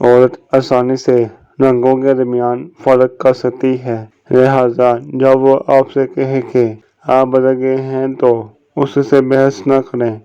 عورت آسانی سے رنگوں کے درمیان فرق کر سکتی ہے، لہٰذا جب وہ آپ سے کہے کہ آپ بدل گئے ہیں تو اس سے بحث نہ کریں۔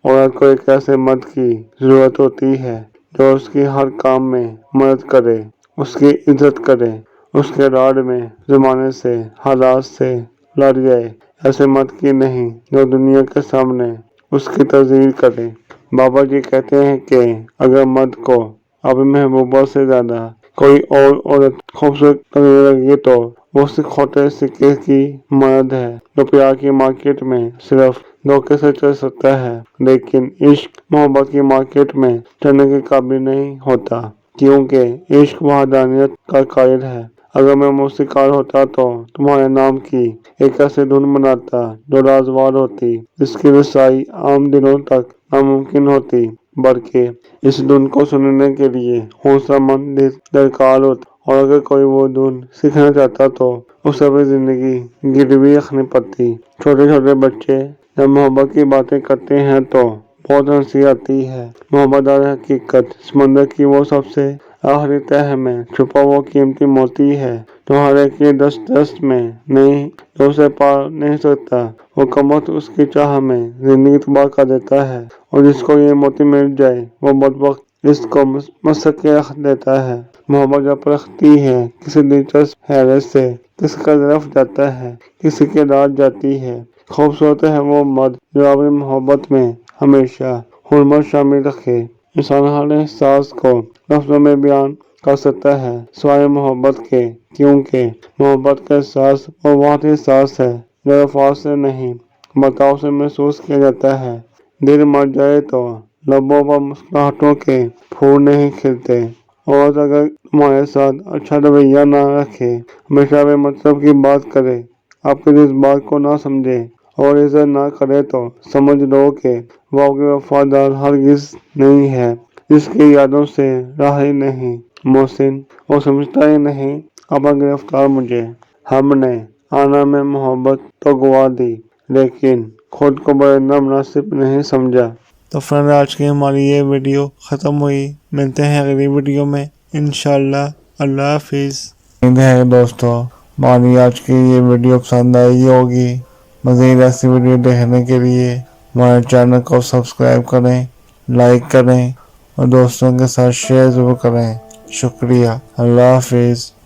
عورت کو ایک ایسے مرد کی ضرورت ہوتی ہے جو اس کی ہر کام میں مدد کرے، اس کی عزت کرے، اس کے راڈ میں زمانے سے، حالات سے لڑ جائے، ایسے مرد کی نہیں جو دنیا کے سامنے اس کی تعظیم کرے۔ بابا جی کہتے ہیں کہ اگر مرد کو اپنی محبوبہ سے زیادہ کوئی اور عورت خوبصورت لگنے لگے تو وہ صرف کھوٹے سکے کی مانند ہے جو پیار کی مارکیٹ میں صرف دھوکے سے چل سکتا ہے، لیکن عشق محبت کی مارکیٹ میں چلنے کے قابل نہیں ہوتا، کیونکہ عشق وحدانیت کا قائل ہے۔ اگر میں موسیقار ہوتا تو تمہارے نام کی ایک ایسی دھن بناتا جو رازوار ہوتی، جس کی رسائی عام دلوں تک ناممکن ہوتی، بلکہ اس دھن کو سننے کے لیے حوصلہ مند دل درکار ہوتا۔ اور اگر کوئی وہ دھن سیکھنا چاہتا تو اسے اپنی زندگی گروی رکھنی پڑتی۔ چھوٹے چھوٹے بچے جب محبت کی باتیں کرتے ہیں تو بہت ہنسی آتی ہے۔ محبت در حقیقت سمندر کی وہ سب سے آخری تہہ میں چھپا وہ قیمتی موتی ہے جو ہر ایک کی دست دست میں نہیں، جو اسے پا نہیں سکتا، وہ کمبخت اس کی چاہ میں زندگی تباہ کر دیتا ہے، اور جس کو یہ موتی مل جائے وہ بدبخت اس کو مسک کے رکھ دیتا ہے۔ محبت جب پرکھتی ہے کسی دلچسپ حیرت سے، کسی کا ظرف جاتا ہے، کسی کی رات جاتی ہے۔ خوبصورت ہے وہ مرد جو اپنی محبت میں ہمیشہ حرمت شامل رکھے۔ انسان ہر احساس کو لفظوں میں بیان کر سکتا ہے سوائے محبت کے، کیونکہ محبت کا احساس وہ واحد احساس ہے جو الفاظ سے نہیں بتاؤ سے محسوس کیا جاتا ہے۔ دل مر جائے تو لبوں پر مسکراہٹوں کے پھول نہیں کھلتے۔ اور اگر تمہارے ساتھ اچھا رویہ نہ رکھے، ہمیشہ بے مطلب کی بات کرے، آپ کے جذبات کو نہ سمجھے اور عزت نہ کرے تو سمجھ لو کہ وہ آپ کے وفادار ہرگز نہیں ہے، جس کی یادوں سے راحت نہیں۔ محسن وہ سمجھتا ہی نہیں، اب گرفتار مجھے۔ ہم نے آنا میں محبت تو گوا دی، لیکن خود کو بدلنا مناسب نہیں سمجھا۔ تو فرینڈ آج کی ہماری یہ ویڈیو ختم ہوئی، ملتے ہیں اگلی ویڈیو میں انشاءاللہ۔ اللہ حافظ۔ امید ہے دوستو ہماری آج کی یہ ویڈیو پسند آئی ہوگی۔ مزید ایسی ویڈیو دیکھنے کے لیے ہمارے چینل کو سبسکرائب کریں، لائک کریں اور دوستوں کے ساتھ شیئر ضرور کریں۔ شکریہ۔ اللہ حافظ۔